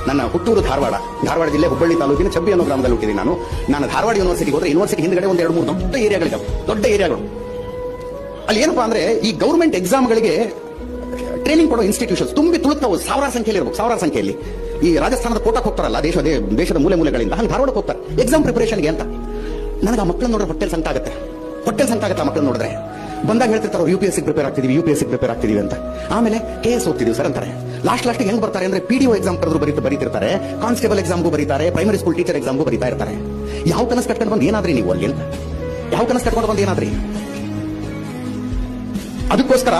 ನನ್ನ ಹುಟ್ಟೂರು ಧಾರವಾಡ ಜಿಲ್ಲೆ ಹುಬ್ಬಳ್ಳಿ ತಾಲೂಕಿನ ಚಬ್ಬಿ ಅನ್ನೋ ಗ್ರಾಮದಲ್ಲಿ ಹುಟ್ಟಿದ್ದೀನಿ ನಾನು ಧಾರವಾಡ ಯೂನಿವರ್ಸಿಟಿಗೆ ಹೋದ್ರೆ ಯೂನಿವರ್ಸಿಟಿ ಹಿಂದ್ಗಡೆ ಒಂದು 2-3 ದೊಡ್ಡ ಏರಿಯಾಗಳು. ಅಲ್ಲಿ ಏನಪ್ಪಾ ಅಂದ್ರೆ ಈ ಗೌರ್ಮೆಂಟ್ ಎಕ್ಸಾಮ್ಗಳಿಗೆ ಟ್ರೈನಿಂಗ್ ಕೊಡೋ ಇನ್ಸ್ಟಿಟ್ಯೂಷನ್ಸ್ ತುಂಬಿ ತುಳುಕ್ತಾವು ಸಾವಿರಾರು ಸಂಖ್ಯೆಯಲ್ಲಿ. ಈ ರಾಜಸ್ಥಾನದ ಕೋಟಕ್ಕೆ ಹೋಗ್ತಾರಲ್ಲ ದೇಶದ ಮೂಲೆಗಳಿಂದ ಹಂಗೆ ಧಾರವಾಡಕ್ಕೆ ಹೋಗ್ತಾರೆ ಎಕ್ಸಾಮ್ ಪ್ರಿಪರೇಷನ್ಗೆ ಅಂತ. ನನಗೆ ಆ ಮಕ್ಕಳನ್ನ ನೋಡಿದ್ರೆ ಹೊಟ್ಟೆಲ್ ಸಂಕಟ ಆಗುತ್ತೆ ಆ ಮಕ್ಕಳನ್ನ ನೋಡಿದ್ರೆ. ಬಂದಾಗ ಹೇಳ್ತಿರ್ತಾರೆ U P S C prepare ಆಗ್ತಿದೀವಿ ಅಂತ. ಆಮೇಲೆ KS ಓದ್ತಿದೀವಿ ಸರ್ ಅಂತಾರೆ. ಲಾಸ್ಟ್ ಹೆಂಗ್ ಬರ್ತಾರೆ ಅಂದ್ರೆ PDO ಎಕ್ಸಾಮ್ ಕರೆದ್ರು ಬರೀತಿರ್ತಾರೆ, ಕಾನ್ಸ್ಟೇಬಲ್ ಎಕ್ಸಾಮ್ಗೂ ಬರೀತಾರೆ, ಪ್ರೈಮರಿ ಸ್ಕೂಲ್ ಟೀಚರ್ ಎಕ್ಸಾಮ್ಗೂ ಬರೀತಾ ಇರ್ತಾರೆ. ಯಾವ ಕನಸು ಕಟ್ಕೊಂಡು ಬಂದು ಏನಾದ್ರಿ ನೀವು ಅಲ್ಲಿ ಅಂತ? ಯಾವ ಕನಸು ಕಟ್ಕೊಂಡು ಬಂದು ಏನಾದ್ರಿ? ಅದಕ್ಕೋಸ್ಕರ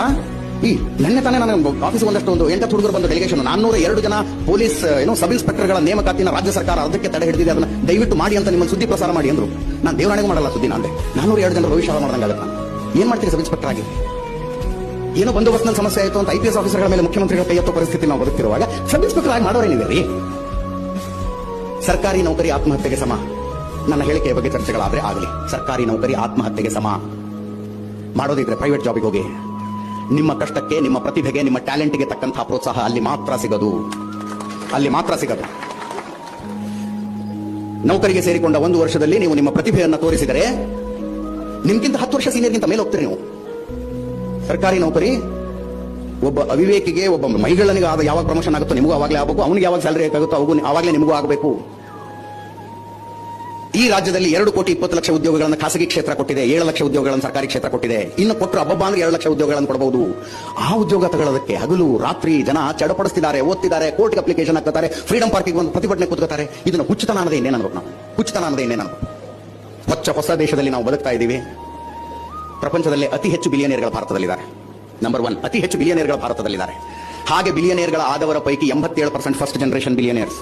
ನೆನ್ನೆ ತಾನೇ ನಾನು ಆಫೀಸ್ ಒಂದಷ್ಟು 8 ಹುಡುಗರು ಬಂದು ಡೆಲಿಗೇಷನ್ 402 ಜನ ಪೊಲೀಸ್ ಸಬ್ ಇನ್ಸ್ಪೆಕ್ಟರ್ಗಳ ನೇಮಕಾತಿನ ರಾಜ್ಯ ಸರ್ಕಾರ ಅದಕ್ಕೆ ತಡೆ ಹಿಡಿದಿದೆ, ಅದನ್ನ ದಯವಿಟ್ಟು ಮಾಡಿ ಅಂತ ನಿಮ್ಮನ್ನು ಸುದ್ದಿ ಪ್ರಸಾರ ಮಾಡಿ ಅಂದ್ರು. ನಾನು ದೇವರಾಣೆಗೂ ಮಾಡಲ್ಲ ಸುದ್ದಿ. ನಾನು 402 ಜನರು ಭವಿಷ್ಯ ಮಾಡ್ದಂಗಾಗತ್ತ. ಏನ್ ಮಾಡ್ತೀರಿ ಸಬ್ ಇನ್ಸ್ಪೆಕ್ಟರ್ ಆಗಿ? ಏನೋ ಬಂದೋಬಸ್ತ್ನಲ್ಲಿ ಸಮಸ್ಯೆ ಆಯಿತು ಅಂತ IPS ಆಫೀಸರ್ಗಳ ಮೇಲೆ ಮುಖ್ಯಮಂತ್ರಿಗಳ ಕೈ ಎತ್ತೋ ಪರಿಸ್ಥಿತಿ ನಾವು ಬದುಕಿರುವಾಗ ಸಬ್ ಇನ್ಸ್ಪೆಕ್ಟರ್ ಆಗಿ ಮಾಡೋರೇನಿದೆ ರೀ? ಸರ್ಕಾರಿ ನೌಕರಿ ಆತ್ಮಹತ್ಯೆಗೆ ಸಮ. ನನ್ನ ಹೇಳಿಕೆಯ ಬಗ್ಗೆ ಚರ್ಚೆಗಳಾದ್ರೆ ಆಗಲಿ. ಸರ್ಕಾರಿ ನೌಕರಿ ಆತ್ಮಹತ್ಯೆಗೆ ಸಮ. ಮಾಡೋದಿದ್ರೆ ಪ್ರೈವೇಟ್ ಜಾಬಿಗೆ ಹೋಗಿ. ನಿಮ್ಮ ಕಷ್ಟಕ್ಕೆ, ನಿಮ್ಮ ಪ್ರತಿಭೆಗೆ, ನಿಮ್ಮ ಟ್ಯಾಲೆಂಟ್ಗೆ ತಕ್ಕಂತಹ ಪ್ರೋತ್ಸಾಹ ಅಲ್ಲಿ ಮಾತ್ರ ಸಿಗದು. ನೌಕರಿಗೆ ಸೇರಿಕೊಂಡ 1 ವರ್ಷದಲ್ಲಿ ನೀವು ನಿಮ್ಮ ಪ್ರತಿಭೆಯನ್ನು ತೋರಿಸಿದರೆ ನಿಮ್ಗಿಂತ 10 ವರ್ಷ ಸೀನಿಯರ್ಗಿಂತ ಮೇಲೆ ಹೋಗ್ತೀರಿ ನೀವು. ಸರ್ಕಾರಿ ನೌಕರಿ ಒಬ್ಬ ಅವಿವೇಕಿಗೆ, ಒಬ್ಬ ಮಹಿಳೆನಿಗೆ ಯಾವಾಗ ಪ್ರಮೋಷನ್ ಆಗುತ್ತೋ ನಿಮಗೂ ಅವಾಗಲೇ ಆಗಬೇಕು, ಅವನಿಗೆ ಯಾವಾಗ ಸ್ಯಾಲರಿ ಆಗುತ್ತೋ ಅವಾಗಲೇ ನಿಮಗೂ ಆಗಬೇಕು. ಈ ರಾಜ್ಯದಲ್ಲಿ 2,20,00,000 ಉದ್ಯೋಗಗಳನ್ನು ಖಾಸಗಿ ಕ್ಷೇತ್ರ ಕೊಟ್ಟಿದೆ, 7 ಲಕ್ಷ ಉದ್ಯೋಗಗಳನ್ನು ಸರ್ಕಾರಿ ಕ್ಷೇತ್ರ ಕೊಟ್ಟಿದೆ. ಇನ್ನು ಕೊಟ್ಟರು ಹಬ್ಬ ಅಂದ್ರೆ 2 ಲಕ್ಷ ಉದ್ಯೋಗಗಳನ್ನು ಕೊಡಬಹುದು. ಆ ಉದ್ಯೋಗ ತಗೊಳ್ಳೋದಕ್ಕೆ ಹಗಲು ರಾತ್ರಿ ಜನ ಚಡಪಡಿಸ್ತಿದ್ದಾರೆ, ಓದ್ತಿದ್ದಾರೆ, ಕೋರ್ಟ್ಗೆ ಅಪ್ಲಿಕೇಶನ್ ಹಾಕ್ತಾರೆ, ಫ್ರೀಡಂ ಪಾರ್ಕಿಗೆ ಒಂದು ಪ್ರತಿಭಟನೆ ಕೂತ್ಕೋತಾರೆ. ಇದನ್ನು ಹುಚ್ಚುತನ ಅನ್ನೋದೇ ಇನ್ನೇನನ್ಬೇಕು. ಹೊಸ ದೇಶದಲ್ಲಿ ನಾವು ಬದುಕ್ತಾ ಇದ್ದೀವಿ. ಪ್ರಪಂಚದಲ್ಲೇ ಅತಿ ಹೆಚ್ಚು ಬಿಲಿಯನೇರ್ಗಳ ಭಾರತದಲ್ಲಿದ್ದಾರೆ. ನಂಬರ್ 1 ಅತಿ ಹೆಚ್ಚು ಬಿಲಿಯನೇರ್ಗಳ ಭಾರತದಲ್ಲಿದ್ದಾರೆ. ಹಾಗೆ ಬಿಲಿಯನೇರ್ಗಳ ಆದವರ ಪೈಕಿ 87% ಫಸ್ಟ್ ಜನರೇಷನ್ ಬಿಲಿಯನೇರ್ಸ್.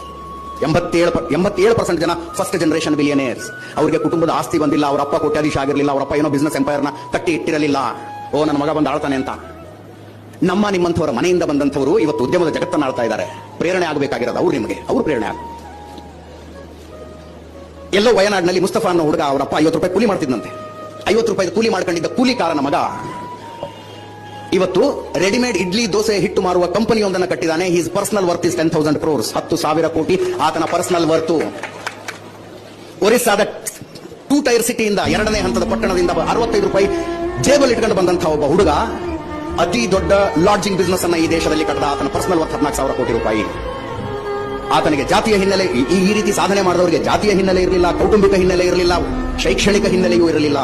87% ಜನ ಫಸ್ಟ್ ಜನರೇಷನ್ ಬಿಲಿಯನೇರ್ಸ್. ಅವರಿಗೆ ಕುಟುಂಬದ ಆಸ್ತಿ ಬಂದಿಲ್ಲ, ಅವರ ಅಪ್ಪ ಕೋಟ್ಯಾಧೀಶ ಆಗಿರಲಿಲ್ಲ, ಅವರಪ್ಪ ಏನೋ ಬಿಸ್ನೆಸ್ ಎಂಪೈರ್ನ ಕಟ್ಟಿ ಇಟ್ಟಿರಲಿಲ್ಲ. ನನ್ನ ಮಗ ಬಂದು ಆಳ್ತಾನೆ ಅಂತ. ನಿಮ್ಮಂಥವರ ಮನೆಯಿಂದ ಬಂದಂಥವರು ಇವತ್ತು ಉದ್ಯಮದ ಜಗತ್ತನ್ನು ಆಳ್ತಾ ಇದ್ದಾರೆ. ಪ್ರೇರಣೆ ಆಗಬೇಕಾಗಿರೋದು ಅವ್ರು ಪ್ರೇರಣೆ ಆಗ. ಎಲ್ಲೋ ವಯನಾಡಿನಲ್ಲಿ ಮುಸ್ತಫಾ ಅನ್ನೋ ಹುಡುಗ ಅವರಪ್ಪ 50 ರೂಪಾಯಿ ಕೂಲಿ ಮಾಡ್ತಿದ್ದಂತೆ. 50 ರೂಪಾಯಿ ಕೂಲಿ ಮಾಡ್ಕೊಂಡಿದ್ದ ಕೂಲಿಕಾರನ ಮಗ ಇವತ್ತು ರೆಡಿಮೇಡ್ ಇಡ್ಲಿ ದೋಸೆ ಹಿಟ್ಟು ಮಾರುವ ಕಂಪನಿಯೊಂದನ್ನು ಕಟ್ಟಿದ್ದಾನೆ. His personal worth is 10,000 crores. 10,000 ಕೋಟಿ ಆತನ ಪರ್ಸನಲ್ ವರ್ತು. ಒರಿಸ್ಸಾದ 2 ಟೈರ್ ಸಿಟಿಯಿಂದ 2ನೇ ಹಂತದ ಪಟ್ಟಣದಿಂದ 65 ರೂಪಾಯಿ ಜೇಬಲ್ ಇಟ್ಕೊಂಡು ಬಂದಂತಹ ಒಬ್ಬ ಹುಡುಗ ಅತಿ ದೊಡ್ಡ ಲಾಡ್ಜಿಂಗ್ ಬಿಸ್ನೆಸ್ ಅನ್ನ ಈ ದೇಶದಲ್ಲಿ ಕಟ್ಟದ. ಆತನ ಪರ್ಸನಲ್ ವರ್ತ್ 14,000 ಕೋಟಿ ರೂಪಾಯಿ. ಆತನಿಗೆ ಜಾತಿಯ ಹಿನ್ನೆಲೆ, ಈ ರೀತಿ ಸಾಧನೆ ಮಾಡಿದವರಿಗೆ ಜಾತಿಯ ಹಿನ್ನೆಲೆ ಇರಲಿಲ್ಲ, ಕೌಟುಂಬಿಕ ಹಿನ್ನೆಲೆ ಇರಲಿಲ್ಲ, ಶೈಕ್ಷಣಿಕ ಹಿನ್ನೆಲೆಯೂ ಇರಲಿಲ್ಲ.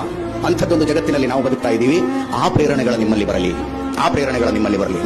ಅಂಥದ್ದೊಂದು ಜಗತ್ತಿನಲ್ಲಿ ನಾವು ಬದುಕ್ತಾ ಇದ್ದೀವಿ. ಆ ಪ್ರೇರಣೆಗಳ ನಿಮ್ಮಲ್ಲಿ ಬರಲಿ.